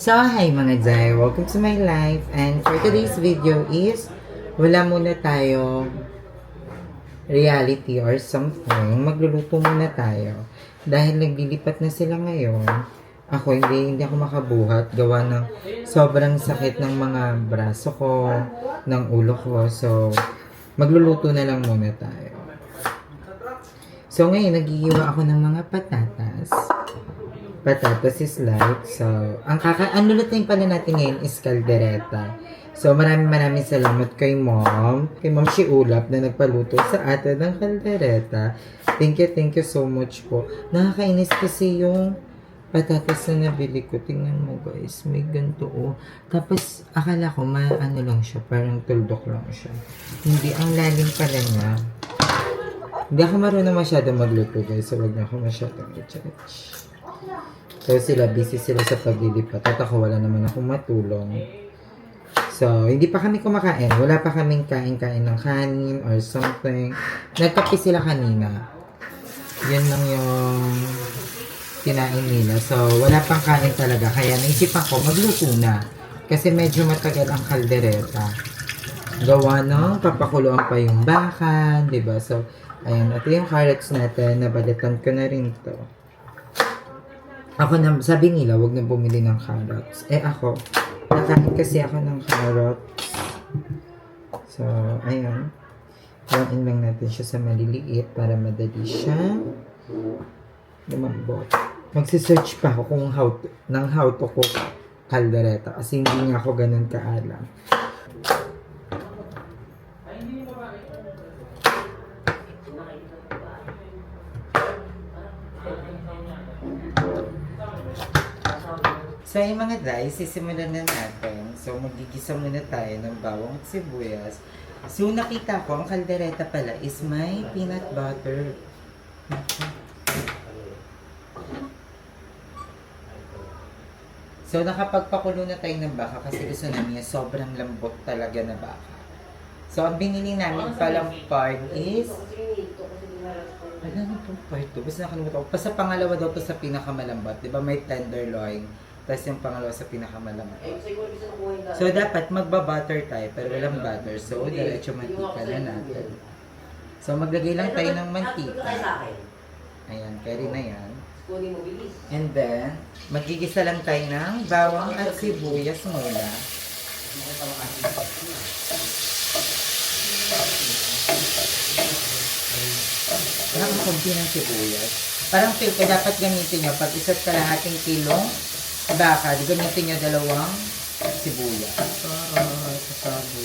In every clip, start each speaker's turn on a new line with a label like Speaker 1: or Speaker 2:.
Speaker 1: So, hi mga Jai! Welcome to my life. And for today's video is, wala muna tayo reality or something. Magluluto muna tayo. Dahil naglilipat na sila ngayon, ako hindi ako makabuhat. Gawa ng sobrang sakit ng mga braso ko, ng ulo ko. So, magluluto na lang muna tayo. So, ngayon, nagigiwa ako ng mga patatas. Patatas is light. So, ang lulutuin pala natin ngayon is caldereta. So, maraming salamat kay Mom Si Ulap na nagpaluto sa atin ng caldereta. Thank you so much po. Nakakainis kasi yung patatas na nabili ko. Tingnan mo guys, may ganito oh. Tapos, akala ko ano lang siya, parang tuldok lang siya. Hindi, ang lalim pala niya. Hindi ako marunong masyado magluto guys, so wag na ako masyadong i-judge. So busy sila sa paglilipat at ako wala naman akong matulong. So, hindi pa kami kumakain. Wala pa kaming kain-kain ng kanin or something. Nagkape sila kanina. Yan lang yung kinain nila. So, wala pang kain talaga. Kaya naisipan ko, magluto na. Kasi medyo matagal ang kaldereta. Gawa no, papakuloan pa yung baka, diba? So, ayan. Ito yung carrots natin. Nabalitan ko na rin to. Ako na, sabi nila, wag na bumili ng carrots. Ako, nakain kasi ako ng carrots. So, ayun. Lain lang natin siya sa maliliit para madali siya lumambot. Magsisearch pa ako kung how to cook caldereta kasi hindi nga ako ganun kaalam. So, yung mga guys, sisimulan na natin. So, magigisa muna tayo ng bawang at sibuyas. So, nakita ko, ang kaldereta pala is may peanut butter. So, nakapagpakulo na tayo ng baka kasi gusto namin sobrang lambot talaga na baka. So, ang binili namin palang part is... Alam mo pong part 2. Basta nakalimutan ko. Basta pangalawa daw to sa pinakamalambot. Diba may tenderloin. Tapos yung pangalawa sa pinakamalambot. So, dapat magba-butter tayo. Pero walang butter. So, diretso mantika na natin. So, maglagay lang tayo ng mantika. Ayan, carry na yan. And then, magigisa lang tayo ng bawang at sibuyas muna. Parang konti ng sibuyas. Parang feel ko dapat gamitin nyo. Pag isa't kalahating kilong baka, di gamitin nyo dalawang sibuyas.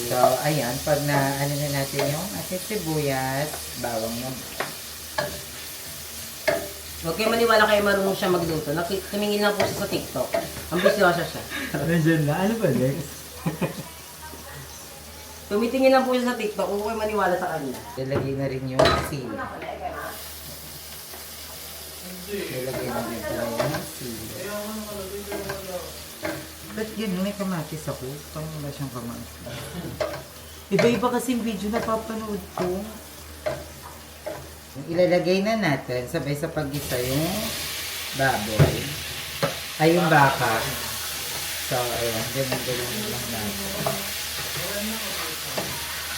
Speaker 1: So, ayan. Pag na natin yung ating sibuyas, bawang mo.
Speaker 2: Huwag kayo maniwala kayo marunong siya magluto. Tumingin lang po siya sa TikTok. Ang bisyosa siya.
Speaker 1: Nandiyan na. Ano ba next?
Speaker 2: Tumitingin lang po siya sa TikTok. Huwag kayo maniwala sa kanya.
Speaker 1: Ilagay na rin yung sili. Ilagay na rin tayo yung sili. Ba't yun? May kamatis ako. Paano wala siyang kamatis? Iba-iba kasi yung video na papanood ko. Ilalagay na natin sabay sa paggisa yung baboy. Ay, yung baka. So, ayan. Ganun lang natin.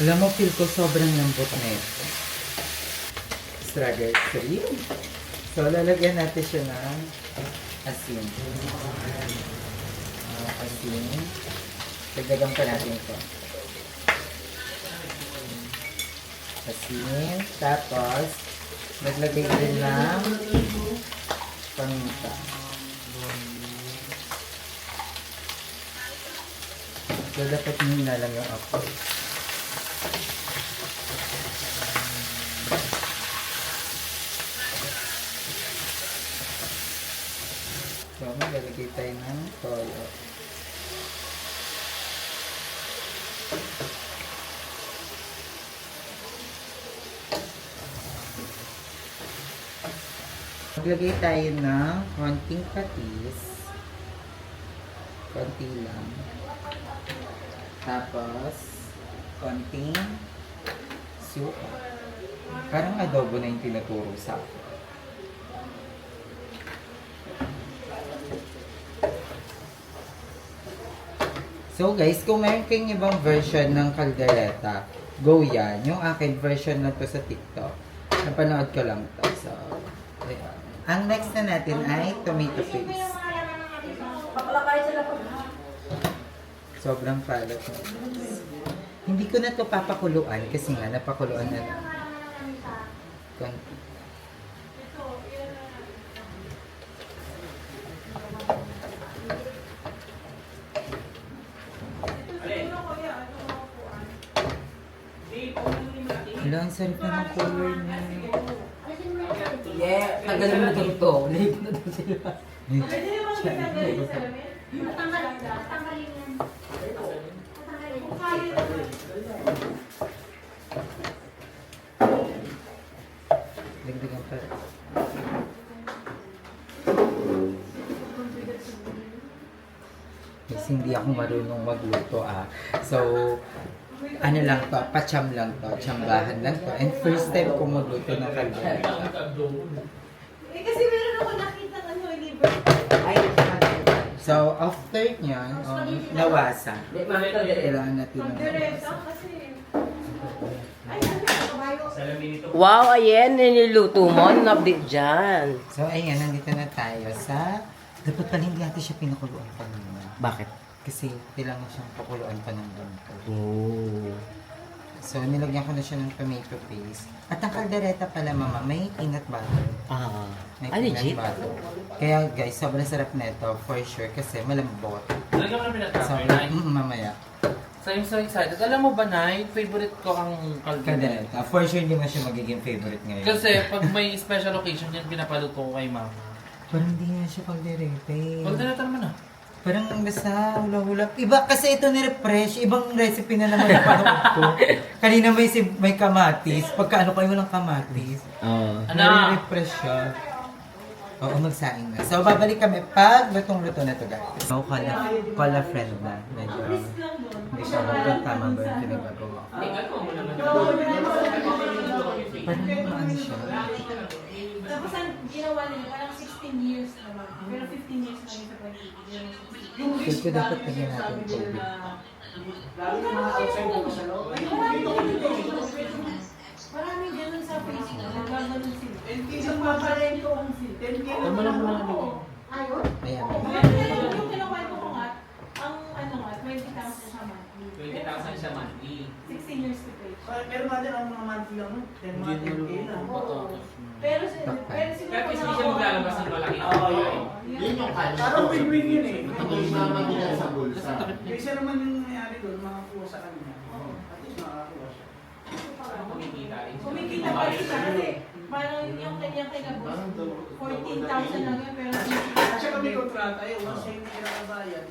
Speaker 1: Alam mo, feel ko sobrang lambot na ito. Strawberry. So, lalagyan natin siya ng asin. Asin. Dagdagan pa natin ito. Asin. Tapos, naglagay din ng paminta. So, dapat nila lang yung apoy. So, maglalagay tayo ng toyo. Maglagay tayo ng konting patis. Konti lang. Tapos, konting suka. Parang adobo na yung tinuturo sa akin. So guys, kung meron kayong ibang version ng kaldereta, go yan. Yung akin version na to sa TikTok. Napanood ko lang to. So, ayan. Ang next na natin ay tomato paste. Sobrang palot na. Hindi ko na to papakuluan kasi nga napakuluan na lang. Konti. Hala, ang sarap na ng color niya.
Speaker 2: Yeah, tagal na to. Late na to sila.
Speaker 1: Dagdagan pa. Kasi hindi ako marunong magluto So, ano lang to, pacham lang to, chambahan lang to. And first time ko magluto ng kaldereta.
Speaker 3: Kasi meron ako nakita ng liver.
Speaker 1: So, after nyan, nawasa. Kailangan natin ng
Speaker 3: Direta kasi. Ay, ano kabayo?
Speaker 2: Wow, ayan, nililuto mo. Nabdi dyan.
Speaker 1: So, ayan, nandito na tayo sa... Dapat pala hindi natin siya pinakuluan pa muna.
Speaker 2: Bakit?
Speaker 1: Kasi kailangan siyang pakuluan pa ng ganito.
Speaker 2: Oh.
Speaker 1: So, nilagyan ko na siya ng tomato paste. At ang kaldereta pala, mama, may peanut butter. May peanut
Speaker 2: legit?
Speaker 1: butter. Kaya guys, sobrang sarap nito for sure kasi malambot.
Speaker 4: Talaga mo na pinatapos,
Speaker 1: So,
Speaker 4: Nay?
Speaker 1: mamaya.
Speaker 4: So, I'm so excited. Alam mo ba, Nay, favorite ko ang kaldereta.
Speaker 1: Kaldereta. For sure, hindi mo siya magiging favorite ngayon.
Speaker 4: Kasi pag may special occasion yan, pinapaluto ko kay mama.
Speaker 1: Parang hindi nga siya kaldereta eh.
Speaker 4: Kaldereta naman
Speaker 1: Parang basta hula-hula. Iba kasi ito ni-refresh. Ibang recipe na naman yung panood ko. Kanina may kamatis. Pagka ano kayo walang kamatis. Nare-refresh siya. Oo, magsaing na. So, babalik kami pag lutong-luto na to guys. So, call a friend na. Medyo, hindi siya kung tama ba yung pinagagawa. Parang ano siya.
Speaker 3: Tapos ang ginawa nila, parang 16 years naman. Pero 15 years na rin sa pag-ibig.
Speaker 1: Feel ko dapat tingnan natin tubig.
Speaker 3: Maraming ganun sa Facebook. Nagaganon sila. Isang paparento ang sila.
Speaker 4: Tama lang mo na
Speaker 3: Ayun?
Speaker 1: Ayan.
Speaker 3: Yung kinukwento ko nga, ang ano nga, 20,000 sa monthly.
Speaker 4: 20,000 siya monthly.
Speaker 3: 16 years to pay.
Speaker 5: Pero natin ang mga monthly lang, 10 mga 10K lang.
Speaker 3: Pero siguro
Speaker 4: Kaya kasi siya maglalabas ng malaki.
Speaker 5: Oo, yun.
Speaker 3: Yun yung
Speaker 5: Parang win-win yun eh.
Speaker 6: sa bulsa.
Speaker 5: Isa naman yung nangyari doon, makakuha sa kanya. At least makakuha siya.
Speaker 3: kumikita pa rin siya kasi parang yung kanyang kinabos, 14,000 lang yun, pero
Speaker 5: Kasi kami kontrata, eh, once yung hindi nakabayad,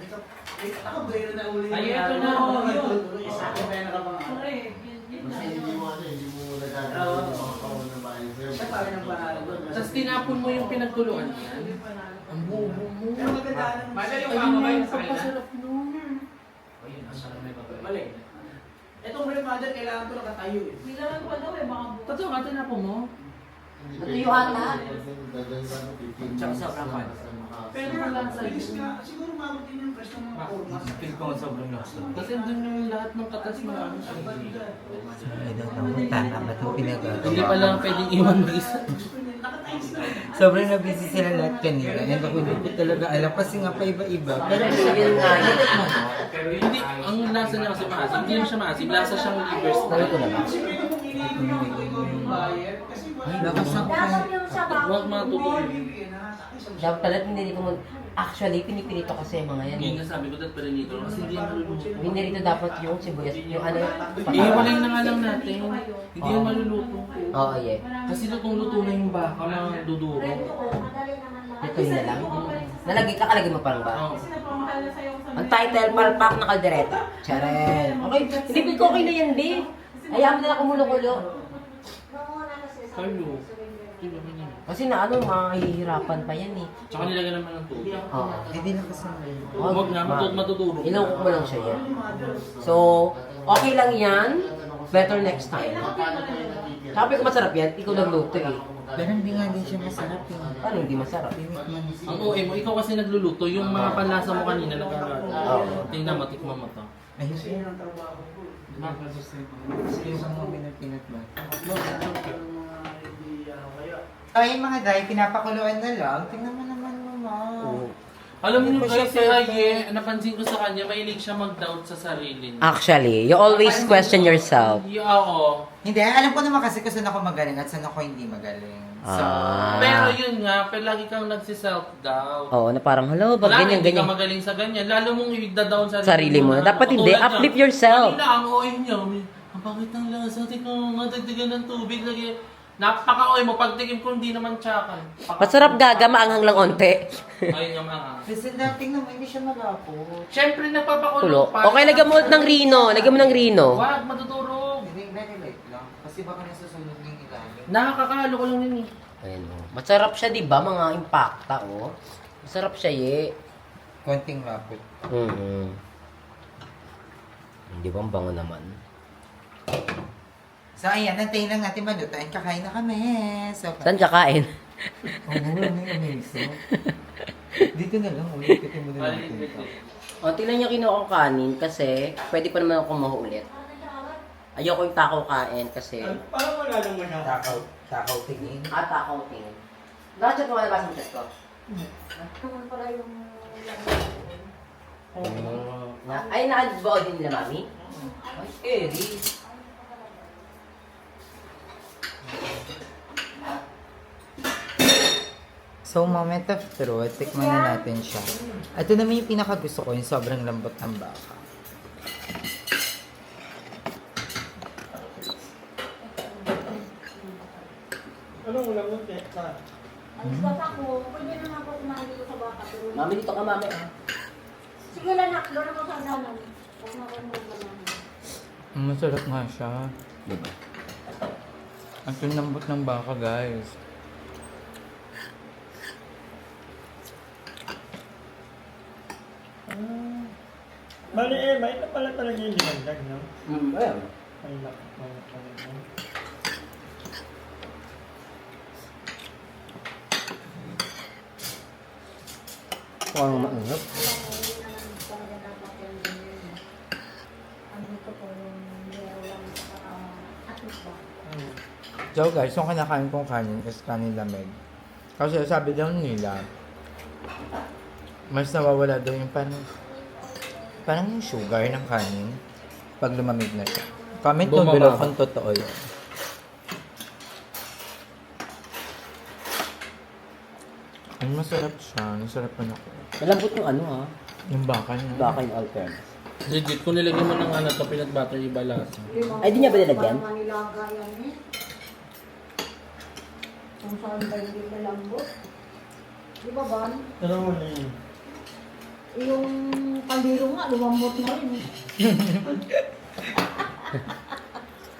Speaker 5: ako gaya na uli.
Speaker 4: Ay, ito na.
Speaker 5: Oo, yun. Isa ko kaya nakabangan.
Speaker 3: correct, yun
Speaker 6: Kasi
Speaker 3: lang.
Speaker 6: hindi mo nagagawa ng mga kaon na bahay.
Speaker 5: Siya parang ang panalo doon.
Speaker 4: Tapos tinapon mo yung pinagkuluan.
Speaker 3: Yung panalo.
Speaker 4: Ang bubo mo.
Speaker 5: Pero maganda ng...
Speaker 4: Ayun, kapasarap nun.
Speaker 5: Mali. Itong grandmother, kailangan ko nakatayo eh.
Speaker 3: Hindi naman pa daw eh, baka bukas.
Speaker 4: Totoo ka, tinapon mo?
Speaker 2: Natuyuan na.
Speaker 6: Tsaka sobrang pan.
Speaker 5: Pero bilis nga, siguro umabot din yung press ng mga formas.
Speaker 4: Feel ko sobrang lasa. Kasi dun yung lahat ng katas mo.
Speaker 1: I don't know kung tama ba't mo pinagagawa.
Speaker 4: Hindi pa lang pwedeng iwan mag-isa.
Speaker 5: Nakatayos na.
Speaker 1: Sobrang na-busy sila lahat kanina. And ako hindi ko talaga alam kasi nga pa iba-iba. Pero
Speaker 2: Yun nga.
Speaker 4: Hindi, ang lasa niya kasi maasim. Hindi naman siya maasim. Lasa siyang livers.
Speaker 2: Naluto na ba?
Speaker 5: Kasi pwede mong initin yung yung bayad. Kasi
Speaker 1: ay, lakas ang
Speaker 4: Huwag matutuloy.
Speaker 2: Dapat pala pinirito mo. Actually, pinipirito kasi yung mga yan.
Speaker 4: Yun nga sabi ko, dahil pala nito. Kasi hindi yan maluluto.
Speaker 2: Pinirito dapat yung sibuyas, yung ano yung
Speaker 4: Ihiwalay na nga lang natin. Hindi yan maluluto.
Speaker 2: Oo, yeah.
Speaker 4: Kasi lutong-luto na yung baka, mga duduro.
Speaker 2: Ito yun na lang. Kakalagay mo parang ba?
Speaker 4: Oo.
Speaker 3: Kasi napamahal na sa'yo sa
Speaker 2: Ang title, palpak na kaldereta. Charan. Okay, hindi ko okay na yan, B. Ayaw mo na lang kumulo-kulo.
Speaker 4: Carlo. Diba man yan?
Speaker 2: Kasi na ano, mahihirapan pa yan eh.
Speaker 4: Tsaka nilagyan naman ng tubig.
Speaker 2: Oo.
Speaker 1: Eh, di lang kasi
Speaker 4: Huwag nga, matuturo.
Speaker 2: Ilongkok mo lang siya yan. So, okay lang yan. Better next time. Sabi ko masarap yan, ikaw nagluto eh.
Speaker 1: pero hindi nga din siya masarap yung
Speaker 2: Paano hindi masarap?
Speaker 1: tinikman
Speaker 4: Ang OA mo, ikaw kasi nagluluto, yung mga panlasa mo kanina nagkakaroon.
Speaker 2: Oo.
Speaker 4: Tingnan mo, tikman mo to.
Speaker 1: Ayun
Speaker 5: Kasi
Speaker 1: siya.
Speaker 5: yun ang trabaho ko.
Speaker 1: Yung mga pinat butter.
Speaker 5: Yung mga hindi kaya.
Speaker 1: Ay, mga day, pinapakuluan na lang. Tingnan mo naman, mama.
Speaker 4: Alam
Speaker 1: Hindi
Speaker 4: niyo
Speaker 1: pa siya
Speaker 4: guys, si
Speaker 1: perfect.
Speaker 4: Aye, napansin ko sa kanya, mahilig siya mag-doubt sa sarili niya.
Speaker 2: Actually, you always question yourself.
Speaker 4: Oo.
Speaker 1: Hindi, alam ko naman kasi kung saan ako magaling at saan ako hindi magaling. So,
Speaker 2: Ah.
Speaker 4: Pero yun nga, pero lagi kang nagsi-self-doubt.
Speaker 2: Oo, na parang, hello,
Speaker 4: Wala,
Speaker 2: ganyan,
Speaker 4: hindi ka
Speaker 2: ganyan.
Speaker 4: magaling sa ganyan. Lalo mong i-down
Speaker 2: Sarili mo.
Speaker 4: na.
Speaker 2: Dapat hindi,
Speaker 4: Katulad niya,
Speaker 2: uplift yourself.
Speaker 4: Kanina, ang OA niya. Ang pangit ng lasa. Tingnan mo, matagdagan ng tubig. Lagi. Napaka-OA mo. Pagtikim ko, hindi naman tsakan.
Speaker 2: Masarap gaga, maanghang lang onte.
Speaker 4: Ayun nga mga.
Speaker 1: kasi dating naman, hindi siya malapot.
Speaker 4: Siyempre,
Speaker 2: Kulo.
Speaker 4: nagpapakulo pa.
Speaker 2: Okay, lagyan mo ng Rino. Lagyan mo ng Rino.
Speaker 4: Wag, matutulog.
Speaker 1: Hindi, very light lang. Kasi baka nasusunog yung ilalim.
Speaker 4: Nakakakalo ko lang yun eh.
Speaker 2: Ayan o. Masarap siya, di ba? Mga impacta, oh. Masarap siya, ye.
Speaker 1: Konting lapot.
Speaker 2: Hindi ba ang bango naman?
Speaker 1: So, ayan, nantayin lang natin malutuin. Kakain na kami. So,
Speaker 2: Saan ka kain?
Speaker 1: ano yung amazing? Dito na lang, ulitin mo na natin ito.
Speaker 2: O, tingnan niyo kinuha kong kanin kasi pwede pa naman ako kumuha ulit. Ayoko yung takaw kain kasi...
Speaker 5: Parang wala lang masyado.
Speaker 1: Takaw tingin.
Speaker 2: Takaw tingin. Nakachat mo ka na ba sa chat ko? Ay, naka-vote din nila, mami? Ay, scary.
Speaker 1: So, moment of truth, tikman na natin siya. Ito naman yung pinaka-gusto ko, yung sobrang lambot ng baka.
Speaker 5: Anong ulam mo, Teka?
Speaker 7: Alis ba ako? Pwede na nga po kumain dito sa baka. Pero
Speaker 2: Mami, dito ka, mami. Ah.
Speaker 7: sige lang, nak. Doon ako sa dalan. Huwag na ako magbanana.
Speaker 1: Masarap nga siya.
Speaker 2: Diba?
Speaker 1: Ang lambot ng baka, guys.
Speaker 5: Bali may ito pala talaga yung linagdag, no?
Speaker 2: Ayun.
Speaker 5: Ay, laki.
Speaker 2: Parang maingat.
Speaker 7: Ano ito po yung meron lang sa atis ba?
Speaker 1: So guys, yung kinakain kong kanin is kanin lamig. Kasi sabi daw nila, mas nawawala daw yung parang yung sugar ng kanin pag lumamig na siya. Comment down
Speaker 4: Bumaba.
Speaker 1: below kung totoo yun. Ang masarap siya. Nasarap pa ako.
Speaker 2: Malambot yung ano, ha?
Speaker 1: Yung baka niya.
Speaker 2: Baka yung alternate.
Speaker 4: Legit, kung nilagyan mo ng ano, to peanut butter, iba lasa.
Speaker 2: Ay, di niya ba nilagyan?
Speaker 7: Parang manilaga yan eh. Kung saan ba hindi malambot? Di ba ba?
Speaker 5: Ano mo na yun?
Speaker 7: Yung kaldero nga, lumambot na rin eh.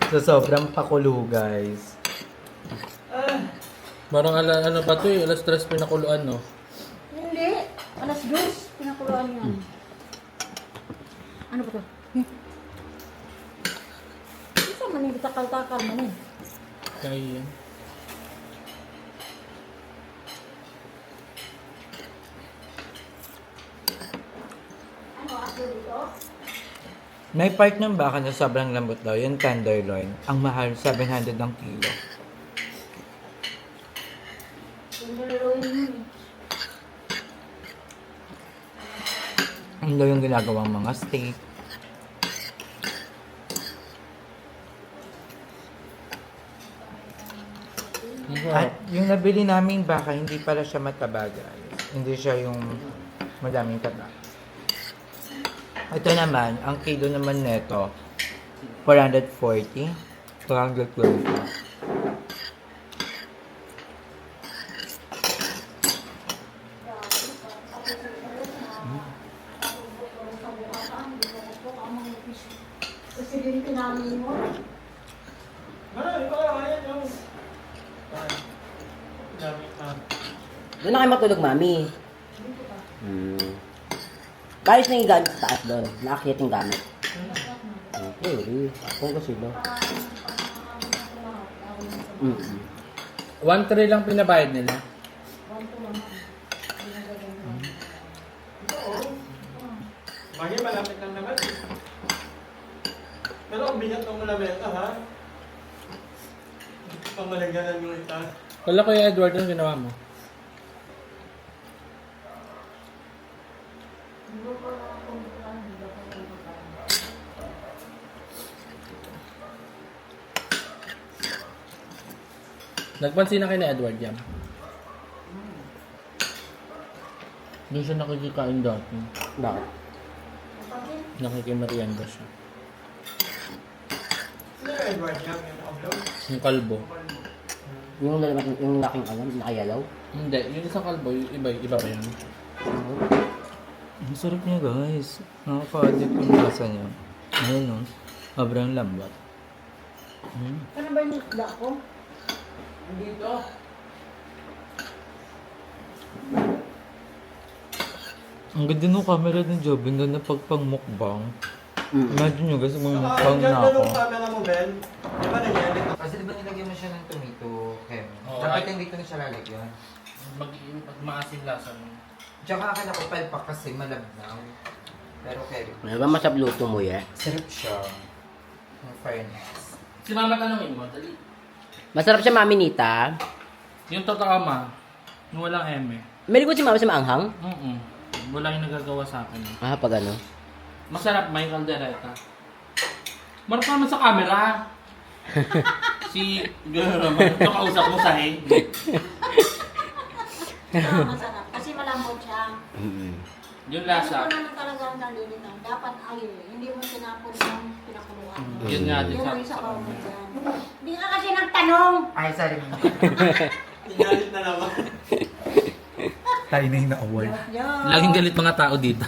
Speaker 1: So sobrang pakulo guys.
Speaker 4: Parang ano ba to eh, alas 3 pinakuluan, no?
Speaker 7: Hindi. Alas 2, pinakuluan yan. Ano ba to? Isa man yung takal-takal man eh.
Speaker 4: Kaya yan.
Speaker 7: Ano, ako dito?
Speaker 1: May part ng baka na sobrang lambot daw, yung tenderloin. Ang mahal, 700 ang kilo.
Speaker 7: Yung dalaroin mo eh.
Speaker 1: Ang daw yung ginagawang mga steak. At yung nabili naming baka, hindi pala siya mataba guys. Hindi siya yung madaming taba. Ito naman, ang kilo naman neto, 440, 420.
Speaker 7: Presidente namin mo.
Speaker 5: Marami pa kaya yung... Gamit na.
Speaker 2: Doon na kayo matulog, mami. Bayos na yung gamit sa taas doon. Nakakit yung gamit. Okay, kung kasi ba?
Speaker 4: 1-3 lang pinabayad nila.
Speaker 5: Kanya malapit lang naman. Pero ang bigat ng malameta ha. Pamalagalan yung ita.
Speaker 4: Wala ko yung Edward, ano ginawa mo? Nagpansin na kayo ni Edward yan. Doon siya nakikikain dati.
Speaker 2: Bakit?
Speaker 4: Nakikimerienda siya.
Speaker 5: Sino yung Edward niya? Yung upload?
Speaker 4: Yung kalbo.
Speaker 2: Yung laking alam, nakayalaw.
Speaker 4: Hindi, yung isang kalbo, yung iba pa yun.
Speaker 1: Ang sarap niya guys. Nakaka-addict yung lasa niya. Ayun no. Sobrang lambat.
Speaker 7: Ano ba yung isda ko?
Speaker 5: Dito.
Speaker 1: Ang ganda ng camera ng Job. Ang ganda pagpang-mukbang. Imagine nyo guys,
Speaker 5: Saka,
Speaker 1: mag-mukbang
Speaker 5: ang
Speaker 1: na
Speaker 5: ganda
Speaker 1: ako.
Speaker 5: nung camera mo, Ben. Di ba nangyari?
Speaker 1: Kasi diba nilagyan mo siya ng tomato, Kem?
Speaker 4: Oo,
Speaker 1: Dapat
Speaker 4: ay-
Speaker 1: hindi ko na siya lalagyan.
Speaker 4: Maasim lasa mo.
Speaker 1: Tsaka akala ko palpak kasi malabnaw. Pero Kem,
Speaker 2: Ano ba masarap luto mo yan?
Speaker 1: sarap siya. In fairness.
Speaker 4: Si mama tanongin mo, dali.
Speaker 2: Masarap siya, Mami Nita.
Speaker 4: Yung totoo ma, yung walang eme.
Speaker 2: May likod si Mami sa maanghang?
Speaker 4: Wala yung nagagawa sa akin.
Speaker 2: Ah, pag ano?
Speaker 4: Masarap, may kaldereta. Marap naman sa camera. Si, gano'n naman, ito kausap mo sa hing.
Speaker 7: Masarap. Kasi malambot siya.
Speaker 4: Yung
Speaker 7: Hindi
Speaker 4: lasa,
Speaker 7: ko naman talaga ang nalilitaw. Dapat ayun. Hindi mo sinapon yung pinakuluan.
Speaker 4: yun nga din
Speaker 7: Yun
Speaker 4: sa
Speaker 7: ang isa ko mo dyan. Hindi ka kasi nagtanong.
Speaker 1: Ay, sorry.
Speaker 5: Inalit na naman.
Speaker 1: Tayo na yung na-award.
Speaker 7: Diyan.
Speaker 4: laging galit mga tao dito.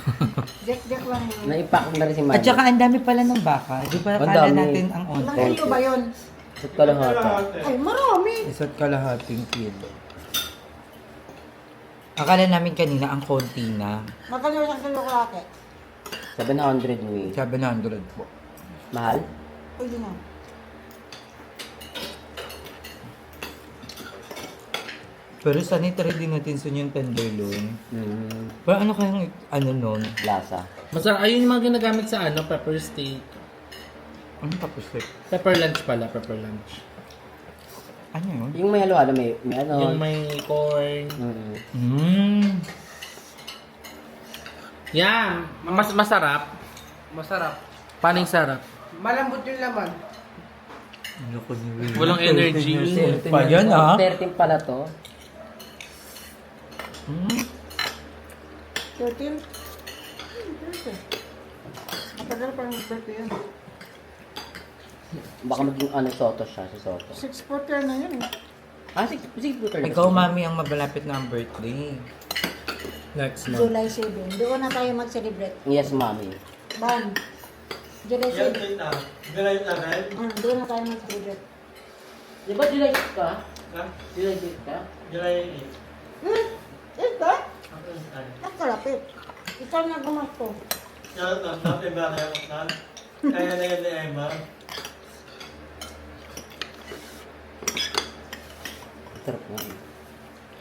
Speaker 7: Dek lang yun.
Speaker 2: Naipak na rin si Mami.
Speaker 1: At saka ang dami pala ng baka. Di ba
Speaker 2: Ang
Speaker 1: kala
Speaker 2: dami.
Speaker 1: natin ang
Speaker 7: Ilang
Speaker 1: onte?
Speaker 7: kilo ba yun?
Speaker 2: Sut ka lang hata.
Speaker 7: Ay, marami.
Speaker 1: Isa't kalahating kilo. Akala namin kanina ang konti na.
Speaker 7: Magkano isang kilo kalate?
Speaker 2: 700 we.
Speaker 1: 700 po.
Speaker 2: Mahal?
Speaker 7: Pwede na.
Speaker 1: Pero sanay try din natin sa yung tenderloin.
Speaker 2: Mm,
Speaker 1: Pero ano kayang ano nun?
Speaker 2: lasa.
Speaker 4: Masarap, ayun yung mga ginagamit sa ano, pepper steak.
Speaker 1: Ano tapos eh?
Speaker 4: Pepper lunch pala, pepper lunch.
Speaker 1: Ano yun?
Speaker 2: Yung may halo-halo, may ano.
Speaker 4: Yung may corn. Yan, masarap. Masarap. Paano yung sarap?
Speaker 5: Malambot yung laman.
Speaker 1: Ano ko ni Will?
Speaker 4: Walang energy.
Speaker 1: Pa yan ah.
Speaker 2: 13 pala to.
Speaker 7: 13? Matagal pa yung birthday yan.
Speaker 2: Baka maging ano, soto siya, si soto.
Speaker 7: 6-4 na yun eh.
Speaker 2: Ah, sige po talaga.
Speaker 1: Ikaw, mami, ang mabalapit na ang birthday.
Speaker 4: Next month.
Speaker 7: July 7. Doon na tayo mag-celebrate.
Speaker 2: Yes, Mami.
Speaker 7: Ban. July
Speaker 5: Yan,
Speaker 7: 7.
Speaker 5: date na. July 11.
Speaker 7: Doon na tayo mag-celebrate.
Speaker 2: Di ba July 8 ka?
Speaker 5: Ha?
Speaker 2: July 8 ka?
Speaker 5: July
Speaker 7: Ito?
Speaker 5: 8. Ay.
Speaker 7: Nakalapit. Ikaw na gumasto.
Speaker 5: Kaya natin ba kaya kapnan? Kaya na yan ni Emma.
Speaker 2: Sarap nga.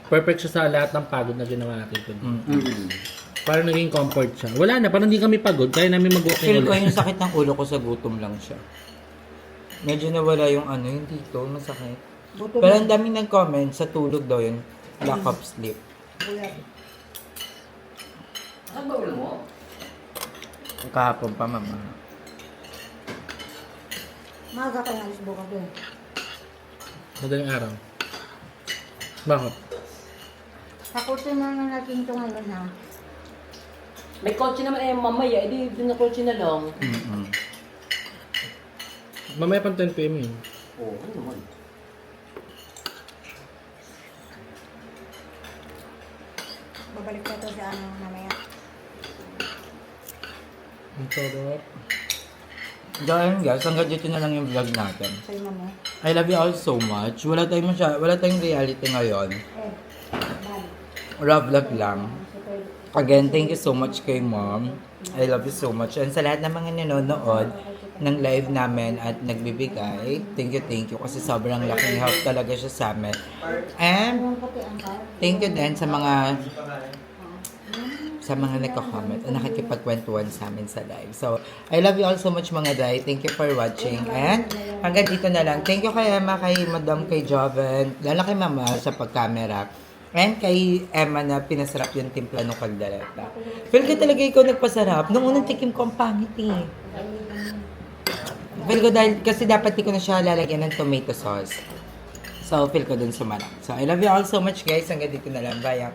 Speaker 4: Perfect siya sa lahat ng pagod na ginawa natin today.
Speaker 2: Mm-hmm.
Speaker 4: Parang naging comfort siya. Wala na, parang hindi kami pagod. Kaya namin mag-walking
Speaker 1: Feel ko
Speaker 4: ulit.
Speaker 1: yung sakit ng ulo ko sa gutom lang siya. Medyo nawala yung ano, yung dito, masakit.
Speaker 7: Buto
Speaker 1: Pero ang daming nag-comment sa tulog daw yun. Lack of sleep.
Speaker 2: Saan ba ulo mo?
Speaker 1: Kahapon pa, mama.
Speaker 7: Maga ka na bukas doon.
Speaker 4: Madaling araw. Bakit?
Speaker 7: Sakutin na natin ito ngayon ha.
Speaker 2: May kotse naman eh, mamaya. Edi doon na kotse na lang.
Speaker 4: Mamaya pang 10 PM yun.
Speaker 2: Oo, ano naman.
Speaker 7: Babalik na to sa ano mamaya.
Speaker 4: Ang sarap.
Speaker 1: Dahil guys, hanggang dito na lang yung vlog natin.
Speaker 7: Sa'yo na mo.
Speaker 1: I love you all so much. Wala tayong reality ngayon.
Speaker 7: Ban.
Speaker 1: Raw vlog lang. Again, thank you so much kay mom. I love you so much. And sa lahat ng mga nanonood ng live namin at nagbibigay, thank you kasi sobrang laking help talaga siya sa amin. And
Speaker 7: Yung puti ang car.
Speaker 1: thank you din sa mga sa mga nagko-comment at nakikipagkwentuhan sa amin sa live. So, I love you all so much mga day. Thank you for watching. And hanggang dito na lang. Thank you kay Emma, kay Madam, kay Joven, lalo kay Mama sa pagkamera. And kay Emma na pinasarap yung timpla ng kaldereta. Feel ko talaga ikaw nagpasarap. Nung unang tikim ko, ang pangit eh. Feel ko dahil, kasi dapat di ko na siya lalagyan ng tomato sauce. So, feel ko dun sumarap. So, I love you all so much guys. Hanggang dito na lang. Bye.